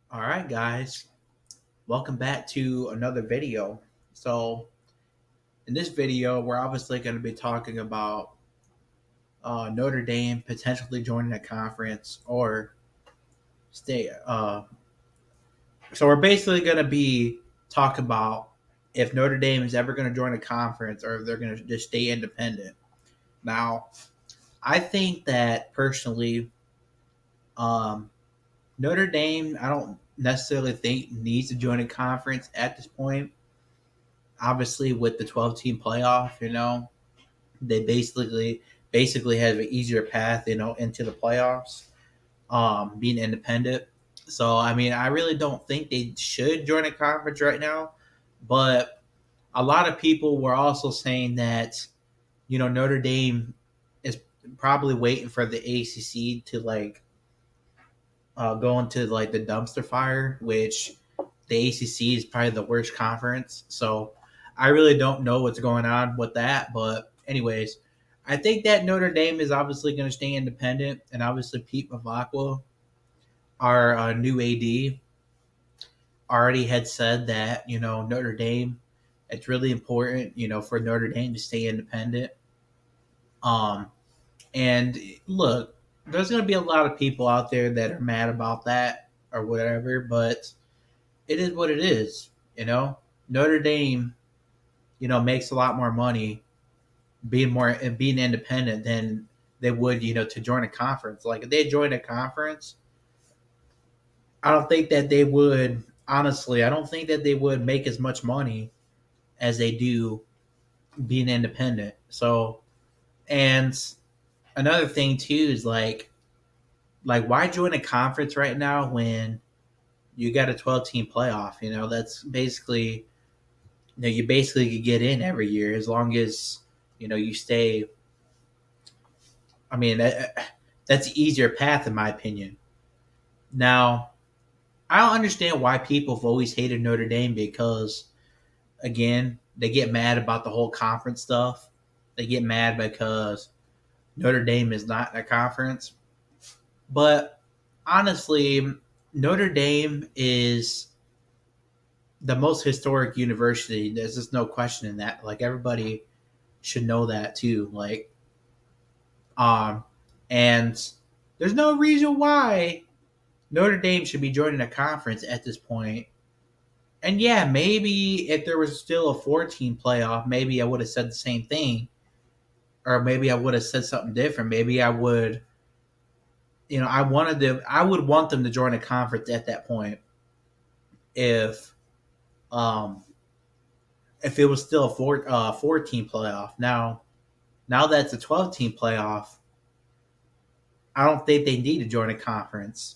All right, guys, welcome back to another video. So, in this video, we're obviously going to be talking about Notre Dame potentially joining a conference or stay. So, we're basically going to be talking about if Notre Dame is ever going to join a conference or if they're going to just stay independent. Now, I think that personally, um, Notre Dame, I don't necessarily think needs to join a conference at this point. Obviously, with the 12-team playoff, they basically have an easier path, into the playoffs, being independent. So, I mean, I really don't think they should join a conference right now. But a lot of people were also saying that, Notre Dame is probably waiting for the ACC to go into like the dumpster fire, which the ACC is probably the worst conference. So I really don't know what's going on with that. But anyways, I think that Notre Dame is obviously going to stay independent, and obviously Pete Mavakwa, our new AD, already had said that Notre Dame. It's really important, for Notre Dame to stay independent. Um, and look, there's going to be a lot of people out there that are mad about that or whatever, but it is what it is. Notre Dame, makes a lot more money being independent than they would, to join a conference. Like if they joined a conference, I don't think that they would. Honestly, I don't think that they would make as much money as they do being independent. So, and another thing too is like why join a conference right now when you got a 12-team playoff? That's basically you basically could get in every year as long as you stay. I mean, that's an easier path in my opinion. Now, I don't understand why people have always hated Notre Dame because, again, they get mad about the whole conference stuff. They get mad because Notre Dame is not a conference. But honestly, Notre Dame is the most historic university. There's just no question in that. Like everybody should know that too. Um, and there's no reason why Notre Dame should be joining a conference at this point. And yeah, maybe if there was still a 14 playoff, maybe I would have said the same thing. Or maybe I would have said something different. Maybe I would, I would want them to join a conference at that point if, um, if it was still a 14 playoff. Now that's a 12-team playoff, I don't think they need to join a conference,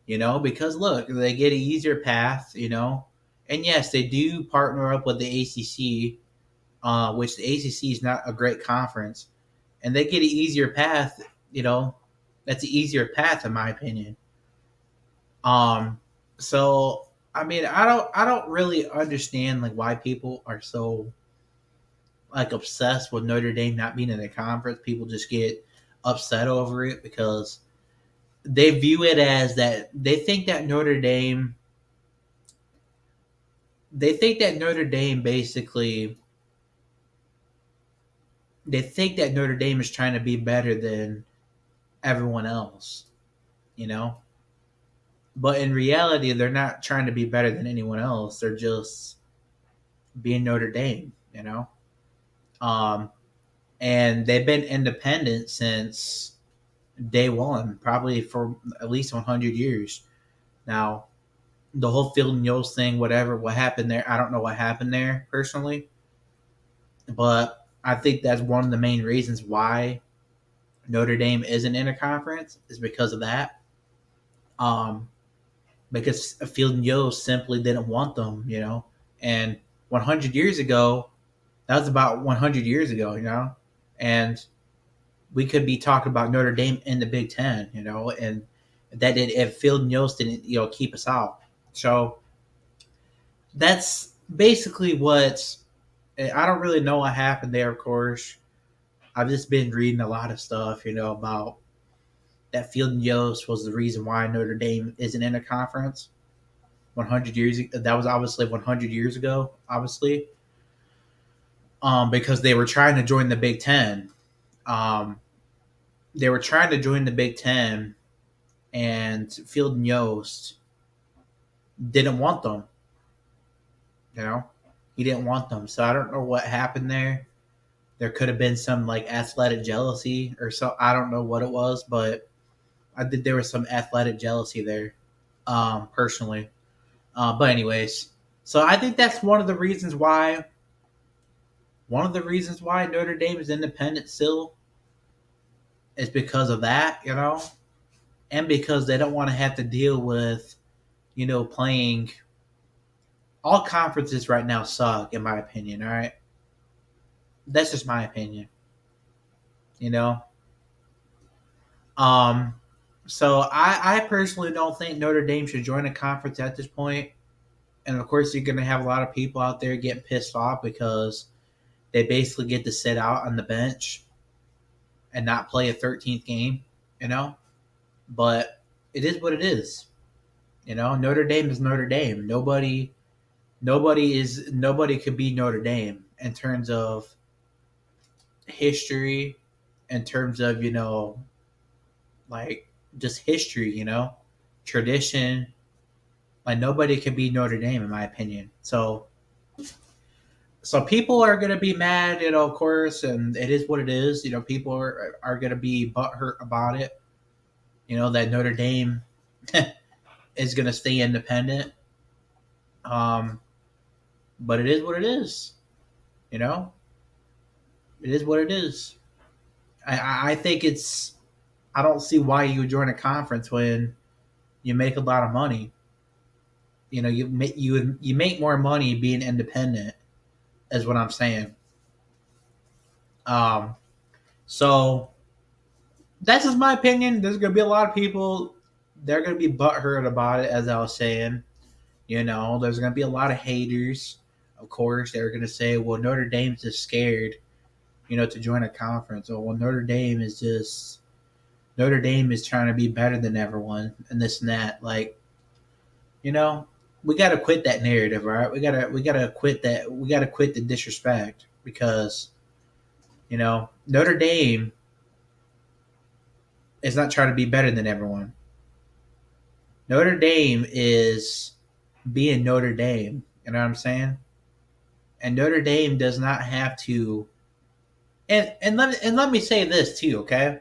because look, they get an easier path, and yes, they do partner up with the ACC, which the ACC is not a great conference, and they get an easier path. You know, that's an easier path in my opinion. Um, so I mean, I don't really understand like why people are so like obsessed with Notre Dame not being in the conference. People just get upset over it because they view it as that they think that Notre Dame basically they think that Notre Dame is trying to be better than everyone else, you know? But in reality, they're not trying to be better than anyone else. They're just being Notre Dame, Um, and they've been independent since day one, probably for at least 100 years. Now, the whole Field and Yost thing, whatever, what happened there, I don't know what happened there personally, but I think that's one of the main reasons why Notre Dame isn't in a conference is because of that. Um, because Field and Yost simply didn't want them, And 100 years ago, that was about 100 years ago, And we could be talking about Notre Dame in the Big Ten, and that did if Field and Yost didn't, keep us out. So that's basically what I don't really know what happened there, of course. I've just been reading a lot of stuff, about that Field and Yost was the reason why Notre Dame isn't in a conference. 100 years. That was obviously 100 years ago. Obviously, because they were trying to join the Big Ten. Um, they were trying to join the Big Ten, and Field and Yost didn't want them. You know, he didn't want them. So I don't know what happened there. There could have been some like athletic jealousy or so. I don't know what it was, but I think there was some athletic jealousy there, personally. But anyways, so I think that's one of the reasons why. One of the reasons why Notre Dame is independent still is because of that, and because they don't want to have to deal with, playing. All conferences right now suck, in my opinion. All right, that's just my opinion. You know, um, so I personally don't think Notre Dame should join a conference at this point. And of course, you're going to have a lot of people out there getting pissed off because they basically get to sit out on the bench and not play a 13th game. You know, but it is what it is. Notre Dame is Notre Dame. Nobody could be Notre Dame in terms of history, in terms of like just history, tradition. Like nobody could be Notre Dame in my opinion. So people are gonna be mad, of course, and it is what it is. People are gonna be butthurt about it. That Notre Dame is gonna stay independent. Um, but it is what it is. You know, it is what it is. I think it's. I don't see why you would join a conference when you make a lot of money. You make more money being independent, is what I'm saying. Um, so that's just my opinion. There's gonna be a lot of people. They're gonna be butthurt about it, as I was saying. There's gonna be a lot of haters. Of course, they're gonna say, "Well, Notre Dame's just scared, to join a conference." Or, "Well, Notre Dame is trying to be better than everyone," and this and that. Like, you know, we got to quit that narrative, right? We gotta quit that. We gotta quit the disrespect because Notre Dame is not trying to be better than everyone. Notre Dame is being Notre Dame. You know what I'm saying? And Notre Dame does not have to. And let me say this too, okay?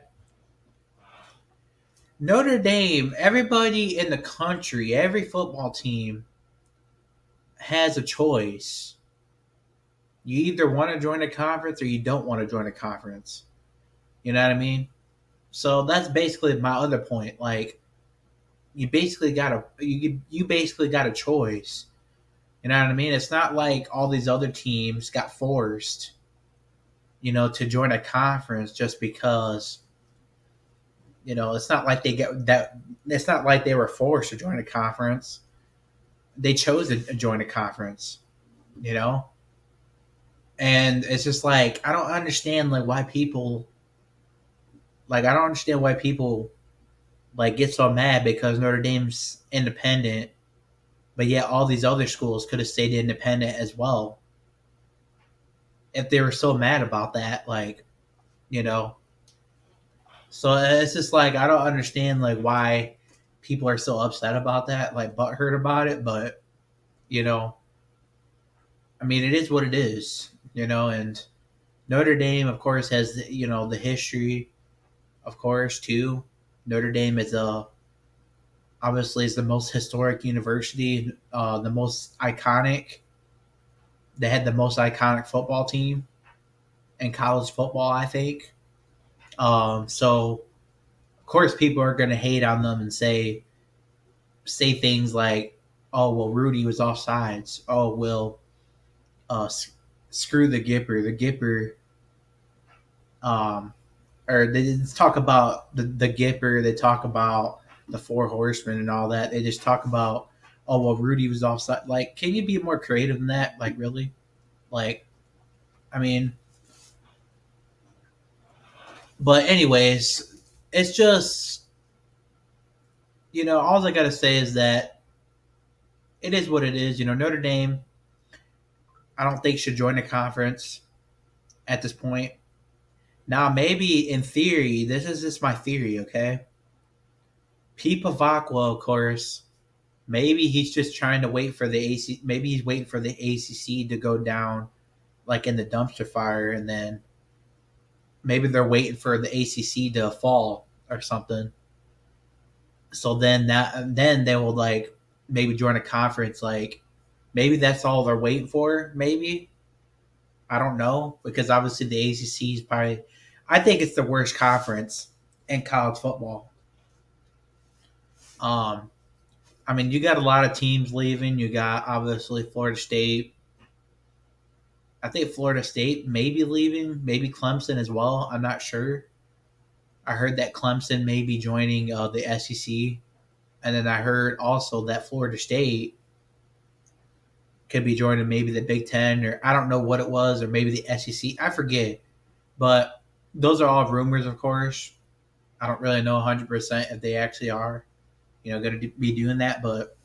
Notre Dame, everybody in the country, every football team has a choice. You either want to join a conference or you don't want to join a conference. You know what I mean? So that's basically my other point. Like you basically got a choice. You know what I mean? It's not like all these other teams got forced, to join a conference just because. It's not like they get that. It's not like they were forced to join a conference. They chose to join a conference. You know, and it's just like I don't understand I don't understand why people like get so mad because Notre Dame's independent, but yet all these other schools could have stayed independent as well if they were so mad about that. You know, so it's just like I don't understand why people are so upset about that, like butthurt about it. But you know, I mean, it is what it is. And Notre Dame, of course, has the history, of course, too. Notre Dame is obviously is the most historic university, the most iconic. They had the most iconic football team in college football, I think. So of course, people are going to hate on them and say things like, "Oh, well, Rudy was offsides." "Oh, well, uh, screw the Gipper." The Gipper, or they just talk about the Gipper. They talk about the Four Horsemen and all that. They just talk about, "Oh, well, Rudy was offside." Like, can you be more creative than that? Like, really? Like, I mean, but anyways, it's just all I gotta say is that it is what it is. Notre Dame, I don't think should join the conference at this point. Now, maybe in theory, this is just my theory, okay? Pete Pavakwa, of course, maybe he's just trying to wait for the AC. Maybe he's waiting for the ACC to go down, like in the dumpster fire, and then maybe they're waiting for the ACC to fall or something. So then they will like maybe join a conference. Like maybe that's all they're waiting for. Maybe I don't know because obviously the ACC is probably. I think it's the worst conference in college football. Um, I mean, you got a lot of teams leaving. You got obviously Florida State. I think Florida State may be leaving, maybe Clemson as well. I'm not sure. I heard that Clemson may be joining the SEC, and then I heard also that Florida State could be joining maybe the Big Ten, or I don't know what it was, or maybe the SEC. I forget, but those are all rumors, of course. I don't really know 100% if they actually are, going to be doing that. But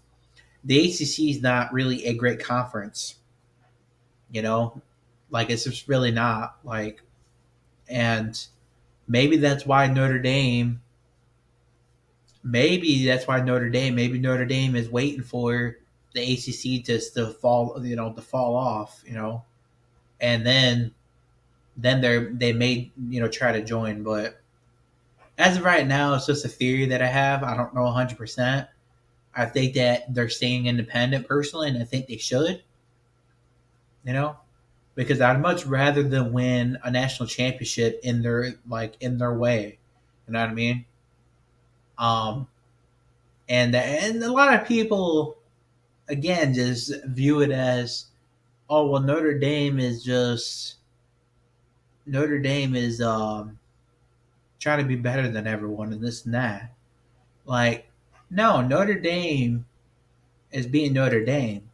the ACC is not really a great conference, you know, like it's just really not like, and maybe that's why Notre Dame. Maybe Notre Dame is waiting for the ACC to fall, to fall off, and then they may try to join. But as of right now, it's just a theory that I have. I don't know 100%. I think that they're staying independent personally, and I think they should. You know, because I'd much rather than win a national championship in their way. You know what I mean? Um, and a lot of people again just view it as, oh well, Notre Dame is trying to be better than everyone and this and that. Like, no, Notre Dame is being Notre Dame,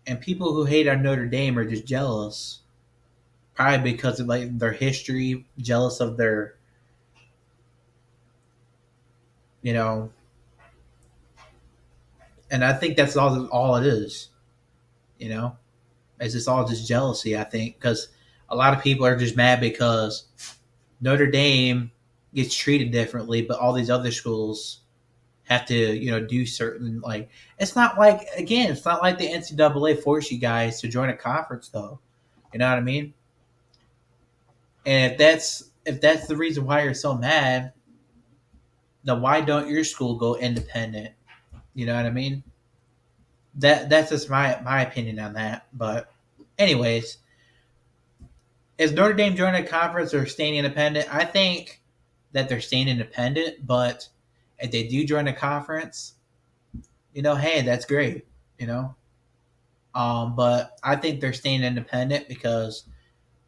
and people who hate on Notre Dame are just jealous, probably because of like their history, jealous of their, you know, and I think that's all it is. You know, it's just all just jealousy. I think because a lot of people are just mad because Notre Dame gets treated differently, but all these other schools have to, do certain like. It's not like the NCAA force you guys to join a conference though. You know what I mean? And if that's the reason why you're so mad, then why don't your school go independent? You know what I mean? That's just my opinion on that. But anyways, is Notre Dame joining a conference or staying independent? I think that they're staying independent, but if they do join a conference, hey, that's great, you know. But I think they're staying independent because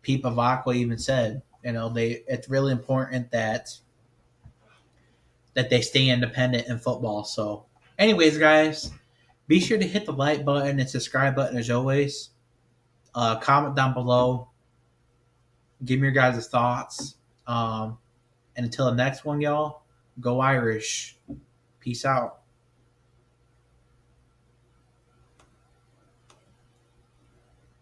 Pete Pavakwa even said, it's really important that they stay independent in football. So, anyways, guys, be sure to hit the like button and subscribe button as always. Comment down below. Give me your guys' thoughts. And until the next one, y'all, go Irish. Peace out.